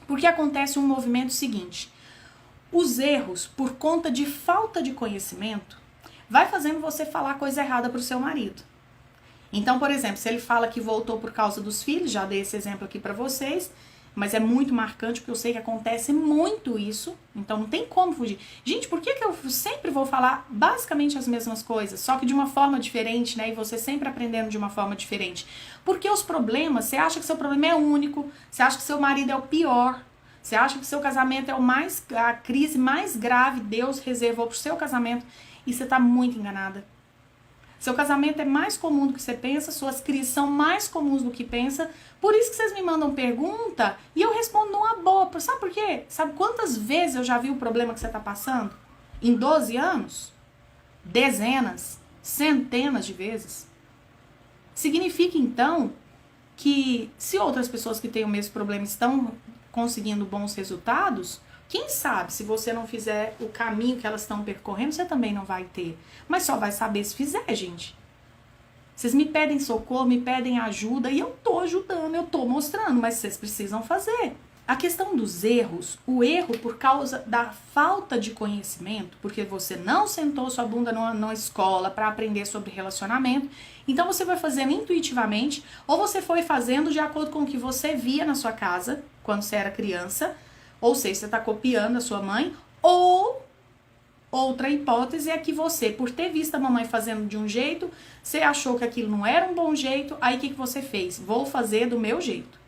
Porque acontece um movimento seguinte: os erros, por conta de falta de conhecimento, vai fazendo você falar coisa errada pro seu marido. Então, por exemplo, se ele fala que voltou por causa dos filhos, já dei esse exemplo aqui pra vocês, mas é muito marcante porque eu sei que acontece muito isso, então não tem como fugir. Gente, por que eu sempre vou falar basicamente as mesmas coisas, só que de uma forma diferente, né? E você sempre aprendendo de uma forma diferente? Porque os problemas, você acha que seu problema é único, você acha que seu marido é o pior, você acha que seu casamento é a crise mais grave Deus reservou pro seu casamento, e você tá muito enganada. Seu casamento é mais comum do que você pensa, suas crises são mais comuns do que pensa. Por isso que vocês me mandam pergunta e eu respondo numa boa. Sabe por quê? Sabe quantas vezes eu já vi o problema que você está passando? Em 12 anos? Dezenas, centenas de vezes. Significa então que se outras pessoas que têm o mesmo problema estão conseguindo bons resultados, quem sabe, se você não fizer o caminho que elas estão percorrendo, você também não vai ter. Mas só vai saber se fizer, gente. Vocês me pedem socorro, me pedem ajuda, e eu tô ajudando, eu tô mostrando, mas vocês precisam fazer. A questão dos erros, o erro por causa da falta de conhecimento, porque você não sentou sua bunda numa escola para aprender sobre relacionamento, então você vai fazendo intuitivamente, ou você foi fazendo de acordo com o que você via na sua casa, quando você era criança, ou seja, você está copiando a sua mãe, ou outra hipótese é que você, por ter visto a mamãe fazendo de um jeito, você achou que aquilo não era um bom jeito, aí o que você fez? Vou fazer do meu jeito.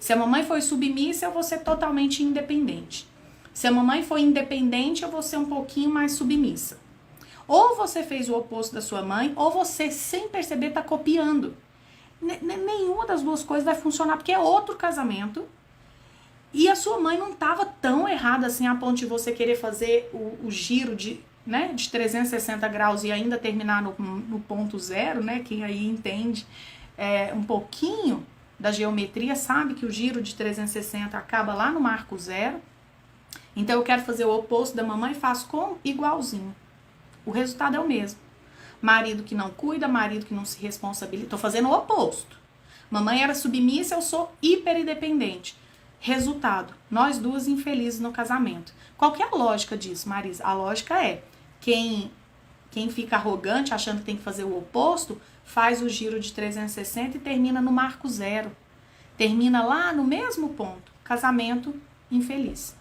Se a mamãe foi submissa, eu vou ser totalmente independente. Se a mamãe foi independente, eu vou ser um pouquinho mais submissa. Ou você fez o oposto da sua mãe, ou você, sem perceber, está copiando. Nenhuma das duas coisas vai funcionar, porque é outro casamento. E a sua mãe não estava tão errada assim a ponto de você querer fazer o giro de 360 graus e ainda terminar no ponto zero, né? Quem aí entende um pouquinho da geometria sabe que o giro de 360 acaba lá no marco zero. Então eu quero fazer o oposto da mamãe, faço como? Igualzinho. O resultado é o mesmo. Marido que não cuida, marido que não se responsabiliza. Tô fazendo o oposto. Mamãe era submissa, eu sou hiper independente. Resultado, nós duas infelizes no casamento. Qual que é a lógica disso, Marisa? A lógica é, quem fica arrogante, achando que tem que fazer o oposto, faz o giro de 360 e termina no marco zero. Termina lá no mesmo ponto. Casamento infeliz.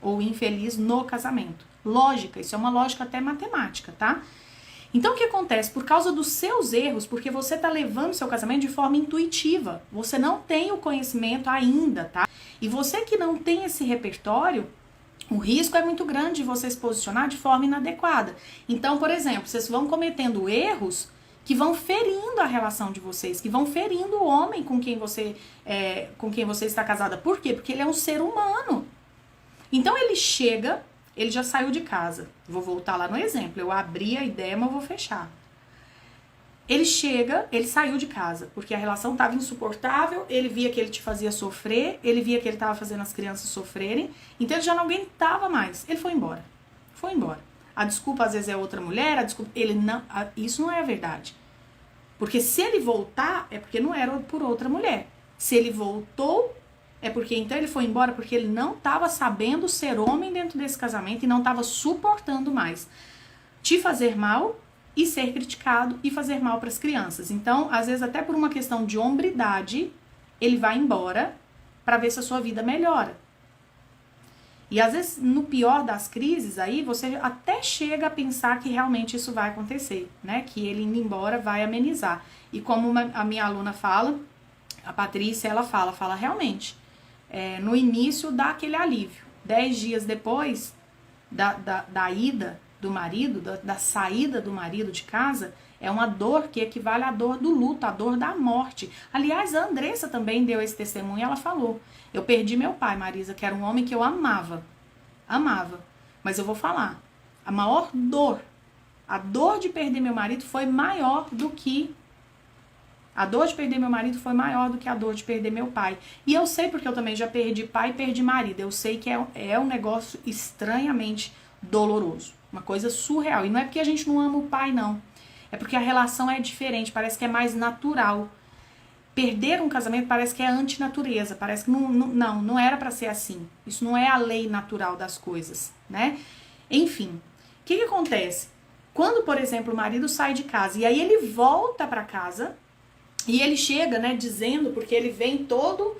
Ou infeliz no casamento. Lógica, isso é uma lógica até matemática, tá? Então o que acontece? Por causa dos seus erros, porque você tá levando seu casamento de forma intuitiva. Você não tem o conhecimento ainda, tá? E você que não tem esse repertório, o risco é muito grande de você se posicionar de forma inadequada. Então, por exemplo, vocês vão cometendo erros que vão ferindo a relação de vocês, que vão ferindo o homem com quem você está casada. Por quê? Porque ele é um ser humano. Então ele chega, ele já saiu de casa. Vou voltar lá no exemplo. Eu abri a ideia, mas eu vou fechar. Ele chega, ele saiu de casa, porque a relação estava insuportável, ele via que ele te fazia sofrer, ele via que ele estava fazendo as crianças sofrerem, então ele já não aguentava mais. Ele foi embora. Foi embora. A desculpa às vezes é outra mulher, isso não é a verdade. Porque se ele voltar, é porque não era por outra mulher. Se ele voltou, é porque então ele foi embora porque ele não estava sabendo ser homem dentro desse casamento e não estava suportando mais te fazer mal e ser criticado e fazer mal para as crianças. Então, às vezes até por uma questão de hombridade, ele vai embora para ver se a sua vida melhora. E às vezes, no pior das crises, aí você até chega a pensar que realmente isso vai acontecer, né? Que ele indo embora vai amenizar. E como a minha aluna fala, a Patrícia, ela fala realmente, no início dá aquele alívio. 10 dias depois da ida do marido, da saída do marido de casa, é uma dor que equivale à dor do luto, à dor da morte. Aliás, a Andressa também deu esse testemunho e ela falou, eu perdi meu pai, Marisa, que era um homem que eu amava, mas eu vou falar, a maior dor, a dor de perder meu marido foi maior do que a dor de perder meu marido foi maior do que a dor de perder meu pai. E eu sei porque eu também já perdi pai e perdi marido. Eu sei que é um negócio estranhamente doloroso. Uma coisa surreal. E não é porque a gente não ama o pai, não. É porque a relação é diferente. Parece que é mais natural. perder um casamento parece que é antinatureza, parece que não era para ser assim. Isso não é a lei natural das coisas, né? Enfim, o que acontece? Quando, por exemplo, o marido sai de casa e aí ele volta para casa e ele chega, né, dizendo, porque ele vem todo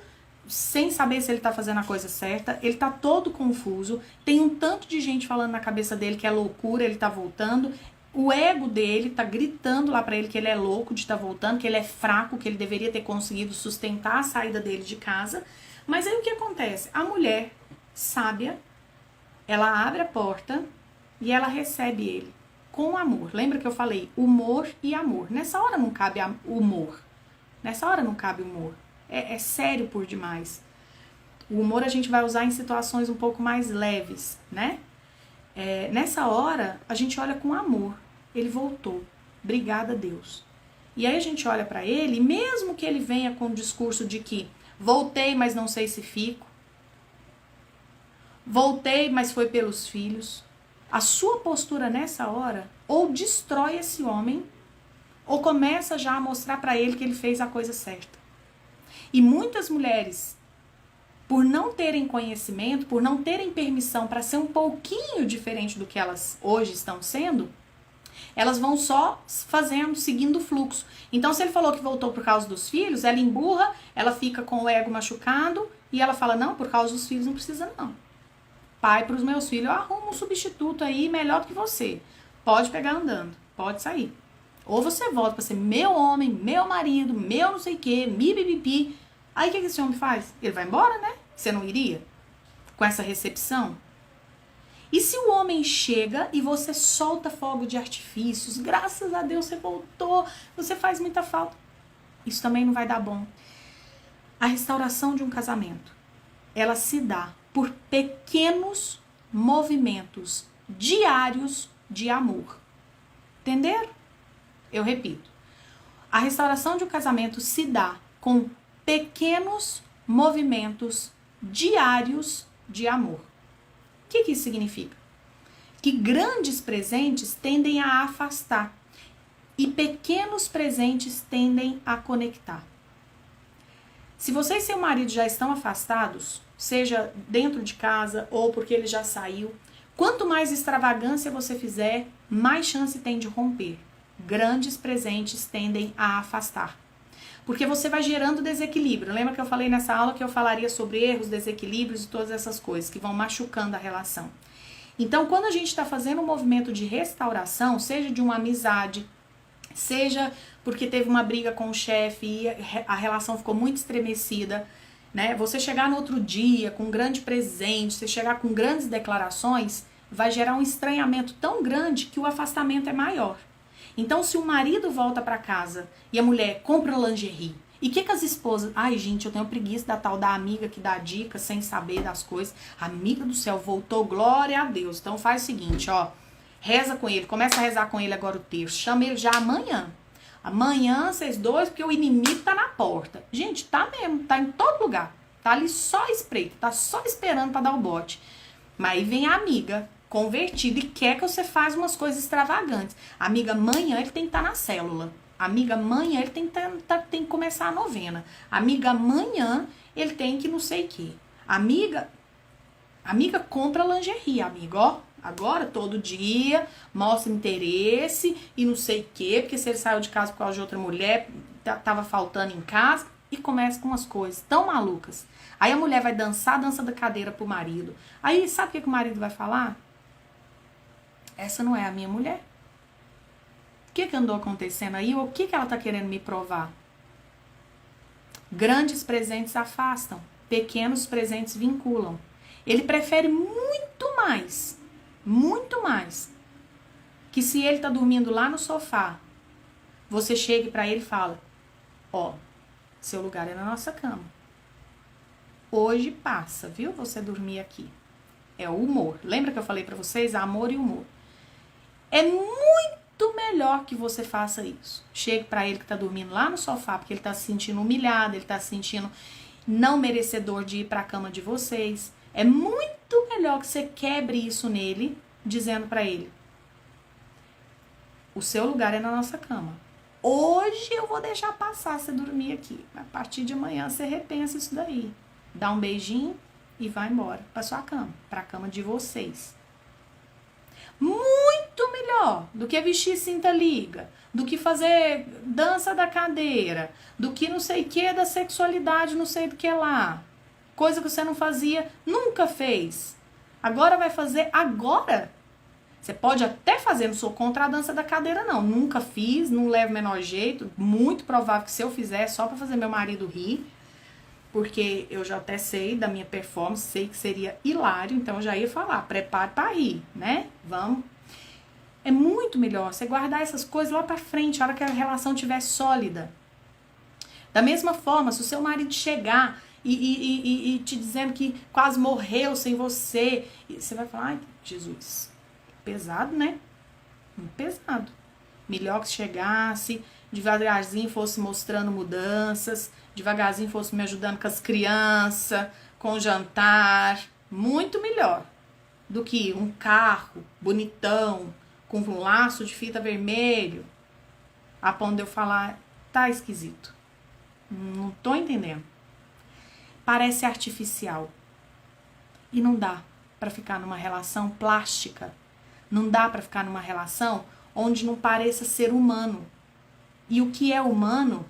sem saber se ele tá fazendo a coisa certa, ele tá todo confuso, tem um tanto de gente falando na cabeça dele que é loucura, ele tá voltando, o ego dele tá gritando lá pra ele que ele é louco de estar voltando, que ele é fraco, que ele deveria ter conseguido sustentar a saída dele de casa. Mas aí o que acontece? A mulher sábia, ela abre a porta e ela recebe ele com amor. Lembra que eu falei humor e amor? Nessa hora não cabe humor. Nessa hora não cabe humor. É sério por demais. O humor a gente vai usar em situações um pouco mais leves, né? Nessa hora, a gente olha com amor. Ele voltou. Obrigada a Deus. E aí a gente olha pra ele, e mesmo que ele venha com o discurso de que voltei, mas não sei se fico. Voltei, mas foi pelos filhos. A sua postura nessa hora ou destrói esse homem, ou começa já a mostrar pra ele que ele fez a coisa certa. E muitas mulheres, por não terem conhecimento, por não terem permissão para ser um pouquinho diferente do que elas hoje estão sendo, elas vão só fazendo, seguindo o fluxo. Então, se ele falou que voltou por causa dos filhos, ela emburra, ela fica com o ego machucado e ela fala, não, por causa dos filhos não precisa não. Pai, para os meus filhos, eu arrumo um substituto aí melhor do que você. Pode pegar andando, pode sair. Ou você volta para ser meu homem, meu marido, meu não sei o que, bibibipi. Aí o que esse homem faz? Ele vai embora, né? Você não iria? Com essa recepção? E se o homem chega e você solta fogo de artifícios, graças a Deus você voltou, você faz muita falta. Isso também não vai dar bom. A restauração de um casamento, ela se dá por pequenos movimentos diários de amor. Entenderam? Eu repito. A restauração de um casamento se dá com pequenos movimentos diários de amor. O que isso significa? Que grandes presentes tendem a afastar e pequenos presentes tendem a conectar. Se você e seu marido já estão afastados, seja dentro de casa ou porque ele já saiu, quanto mais extravagância você fizer, mais chance tem de romper. Grandes presentes tendem a afastar. Porque você vai gerando desequilíbrio. Lembra que eu falei nessa aula que eu falaria sobre erros, desequilíbrios e todas essas coisas que vão machucando a relação. Então, quando a gente está fazendo um movimento de restauração, seja de uma amizade, seja porque teve uma briga com o chefe e a relação ficou muito estremecida, né? Você chegar no outro dia com um grande presente, você chegar com grandes declarações, vai gerar um estranhamento tão grande que o afastamento é maior. Então, se o marido volta para casa e a mulher compra lingerie, e o que as esposas... Ai, gente, eu tenho preguiça da tal da amiga que dá dicas sem saber das coisas. Amiga do céu, voltou, glória a Deus. Então, faz o seguinte, ó. Reza com ele, começa a rezar com ele agora o texto. Chama ele já amanhã. Amanhã, vocês dois, porque o inimigo tá na porta. Gente, tá mesmo, tá em todo lugar. Tá ali só espreito, tá só esperando pra dar o bote. Mas aí vem a amiga convertida e quer que você faça umas coisas extravagantes. Amiga, amanhã ele tem que estar na célula. Amiga, amanhã ele tem que começar a novena. Amiga, amanhã ele tem que não sei o quê. Amiga compra lingerie, amiga, ó. Agora, todo dia, mostra interesse e não sei o quê, porque se ele saiu de casa por causa de outra mulher, tava faltando em casa, e começa com umas coisas tão malucas. Aí a mulher vai dançar a dança da cadeira pro marido. Aí, sabe o que o marido vai falar? Essa não é a minha mulher. O que andou acontecendo aí? O que ela tá querendo me provar? Grandes presentes afastam, pequenos presentes vinculam. Ele prefere muito mais, que se ele tá dormindo lá no sofá, você chegue pra ele e fala, ó, seu lugar é na nossa cama. Hoje passa, viu? Você dormir aqui. É o humor. Lembra que eu falei pra vocês? Amor e humor. É muito melhor que você faça isso. Chegue pra ele que tá dormindo lá no sofá, porque ele tá se sentindo humilhado, ele tá se sentindo não merecedor de ir pra cama de vocês. É muito melhor que você quebre isso nele, dizendo pra ele, o seu lugar é na nossa cama. Hoje eu vou deixar passar você dormir aqui. A partir de amanhã você repensa isso daí. Dá um beijinho e vai embora pra sua cama, pra cama de vocês. Muito melhor do que vestir cinta liga, do que fazer dança da cadeira, do que não sei o que da sexualidade, não sei do que lá. Coisa que você não fazia, nunca fez. Agora vai fazer agora. Você pode até fazer, não sou contra a dança da cadeira não, nunca fiz, não levo o menor jeito, muito provável que se eu fizer é só pra fazer meu marido rir, porque eu já até sei da minha performance, sei que seria hilário, então eu já ia falar, prepare pra rir, né? Vamos. É muito melhor você guardar essas coisas lá pra frente, a hora que a relação estiver sólida. Da mesma forma, se o seu marido chegar e te dizendo que quase morreu sem você, você vai falar, ai, Jesus, pesado, né? Muito pesado. Melhor que chegasse, devagarzinho fosse mostrando mudanças, devagarzinho fosse me ajudando com as crianças, com o jantar. Muito melhor do que um carro bonitão, com um laço de fita vermelho, a ponto de eu falar, tá esquisito. Não tô entendendo. Parece artificial. E não dá pra ficar numa relação plástica. Não dá pra ficar numa relação onde não pareça ser humano. E o que é humano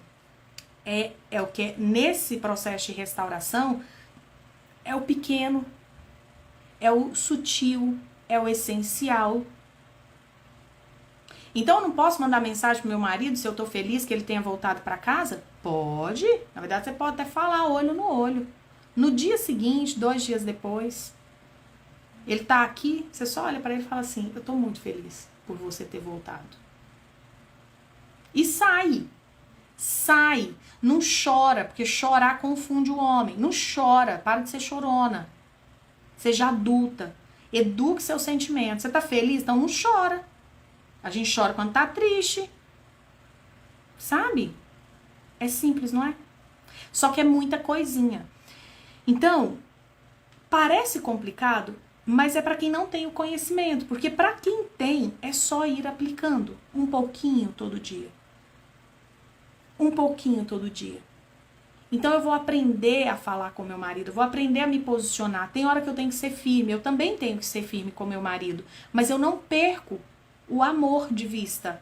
é o que é, nesse processo de restauração, é o pequeno, é o sutil, é o essencial. Então eu não posso mandar mensagem pro meu marido se eu tô feliz que ele tenha voltado pra casa? Pode. Na verdade você pode até falar olho no olho. No dia seguinte, 2 dias depois, ele tá aqui, você só olha pra ele e fala assim, eu tô muito feliz por você ter voltado. E sai. Sai. Não chora, porque chorar confunde o homem. Não chora, para de ser chorona. Seja adulta. Eduque seus sentimentos. Você tá feliz? Então não chora. A gente chora quando tá triste. Sabe? É simples, não é? Só que é muita coisinha. Então, parece complicado, mas é para quem não tem o conhecimento. Porque para quem tem, é só ir aplicando um pouquinho todo dia. Um pouquinho todo dia. Então eu vou aprender a falar com meu marido, eu vou aprender a me posicionar. Tem hora que eu tenho que ser firme, eu também tenho que ser firme com meu marido. Mas eu não perco o amor de vista.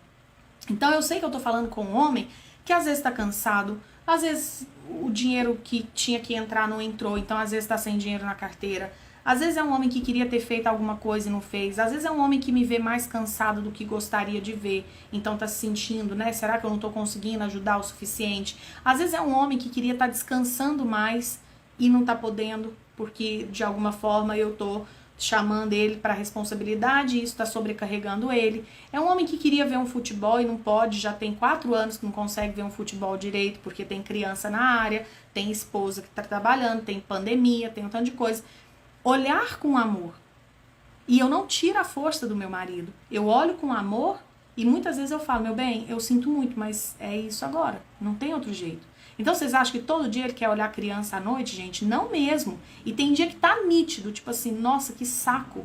Então eu sei que eu tô falando com um homem que às vezes tá cansado, às vezes o dinheiro que tinha que entrar não entrou, então às vezes tá sem dinheiro na carteira. Às vezes é um homem que queria ter feito alguma coisa e não fez. Às vezes é um homem que me vê mais cansado do que gostaria de ver. Então tá se sentindo, né? Será que eu não tô conseguindo ajudar o suficiente? Às vezes é um homem que queria estar descansando mais e não tá podendo, porque de alguma forma eu tô chamando ele para responsabilidade e isso tá sobrecarregando ele. É um homem que queria ver um futebol e não pode, já tem 4 anos que não consegue ver um futebol direito, porque tem criança na área, tem esposa que tá trabalhando, tem pandemia, tem um tanto de coisa. Olhar com amor. E eu não tiro a força do meu marido. Eu olho com amor e muitas vezes eu falo, meu bem, eu sinto muito, mas é isso agora. Não tem outro jeito. Então vocês acham que todo dia ele quer olhar a criança à noite, gente? Não mesmo. E tem dia que tá nítido, tipo assim, nossa, que saco.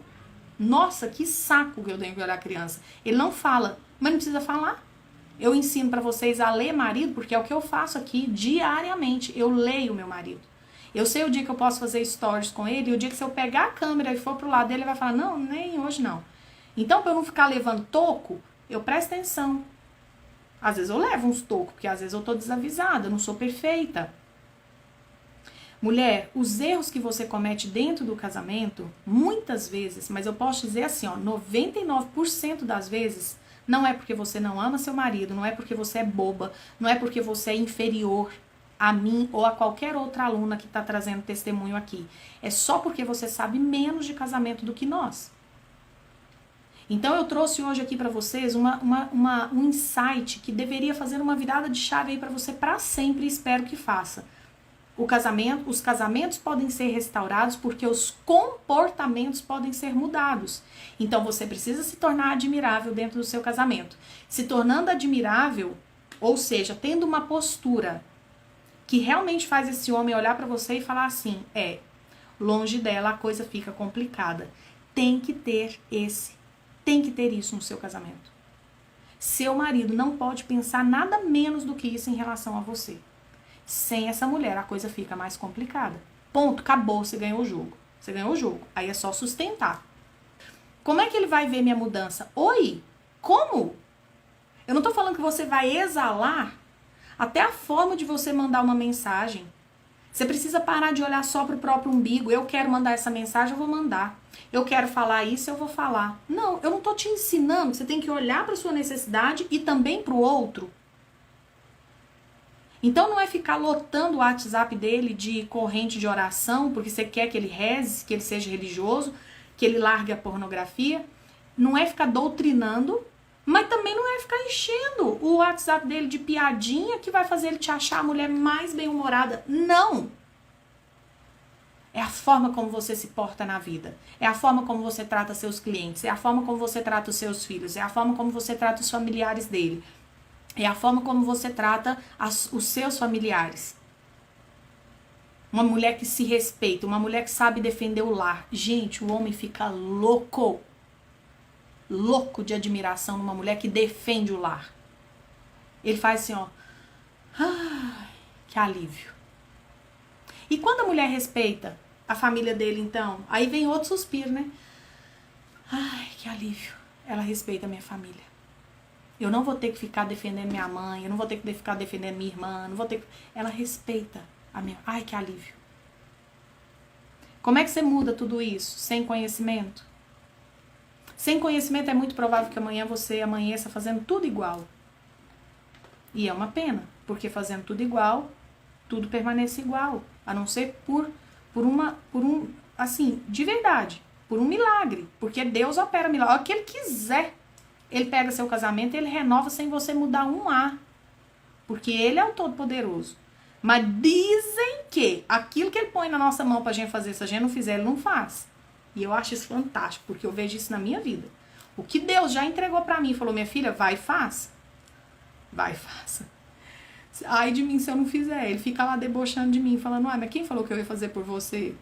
Nossa, que saco que eu tenho que olhar a criança. Ele não fala, mas não precisa falar. Eu ensino pra vocês a ler marido, porque é o que eu faço aqui diariamente. Eu leio meu marido. Eu sei o dia que eu posso fazer stories com ele, e o dia que se eu pegar a câmera e for pro lado dele, ele vai falar, não, nem hoje não. Então, pra eu não ficar levando toco, eu presto atenção. Às vezes eu levo uns tocos, porque às vezes eu tô desavisada, eu não sou perfeita. Mulher, os erros que você comete dentro do casamento, muitas vezes, mas eu posso dizer assim, ó, 99% das vezes, não é porque você não ama seu marido, não é porque você é boba, não é porque você é inferior a mim ou a qualquer outra aluna que está trazendo testemunho aqui. É só porque você sabe menos de casamento do que nós. Então eu trouxe hoje aqui para vocês um insight que deveria fazer uma virada de chave aí para você para sempre e espero que faça. Os casamentos podem ser restaurados porque os comportamentos podem ser mudados. Então você precisa se tornar admirável dentro do seu casamento. Se tornando admirável, ou seja, tendo uma postura que realmente faz esse homem olhar pra você e falar assim, longe dela a coisa fica complicada. Tem que ter isso no seu casamento. Seu marido não pode pensar nada menos do que isso em relação a você. Sem essa mulher, a coisa fica mais complicada. Ponto, acabou, você ganhou o jogo. Você ganhou o jogo. Aí é só sustentar. Como é que ele vai ver minha mudança? Oi? Como? Eu não tô falando que você vai exalar até a forma de você mandar uma mensagem. Você precisa parar de olhar só pro próprio umbigo. Eu quero mandar essa mensagem, eu vou mandar. Eu quero falar isso, eu vou falar. Não, eu não tô te ensinando. Você tem que olhar para sua necessidade e também pro outro. Então não é ficar lotando o WhatsApp dele de corrente de oração, porque você quer que ele reze, que ele seja religioso, que ele largue a pornografia. Não é ficar doutrinando, mas também não é ficar enchendo o WhatsApp dele de piadinha que vai fazer ele te achar a mulher mais bem-humorada. Não! É a forma como você se porta na vida. É a forma como você trata seus clientes. É a forma como você trata os seus filhos. É a forma como você trata os familiares dele. É a forma como você trata os seus familiares. Uma mulher que se respeita. Uma mulher que sabe defender o lar. Gente, o homem fica louco. Louco de admiração numa mulher que defende o lar. Ele faz assim, ó. Ai, que alívio. E quando a mulher respeita a família dele, então, aí vem outro suspiro, né? Ai, que alívio. Ela respeita a minha família. Eu não vou ter que ficar defendendo minha mãe, eu não vou ter que ficar defendendo minha irmã, não vou ter que... Ela respeita a minha... Ai, que alívio. Como é que você muda tudo isso? Sem conhecimento? Sem conhecimento é muito provável que amanhã você amanheça fazendo tudo igual. E é uma pena, porque fazendo tudo igual, tudo permanece igual. A não ser por um, assim, de verdade, por um milagre. Porque Deus opera milagre. O que Ele quiser, Ele pega seu casamento e Ele renova sem você mudar um A. Porque Ele é o Todo-Poderoso. Mas dizem que aquilo que Ele põe na nossa mão pra gente fazer, se a gente não fizer, Ele não faz. E eu acho isso fantástico, porque eu vejo isso na minha vida. O que Deus já entregou pra mim, falou, minha filha, vai e faça. Vai e faça. Ai de mim se eu não fizer. Ele fica lá debochando de mim, falando, mas quem falou que eu ia fazer por você?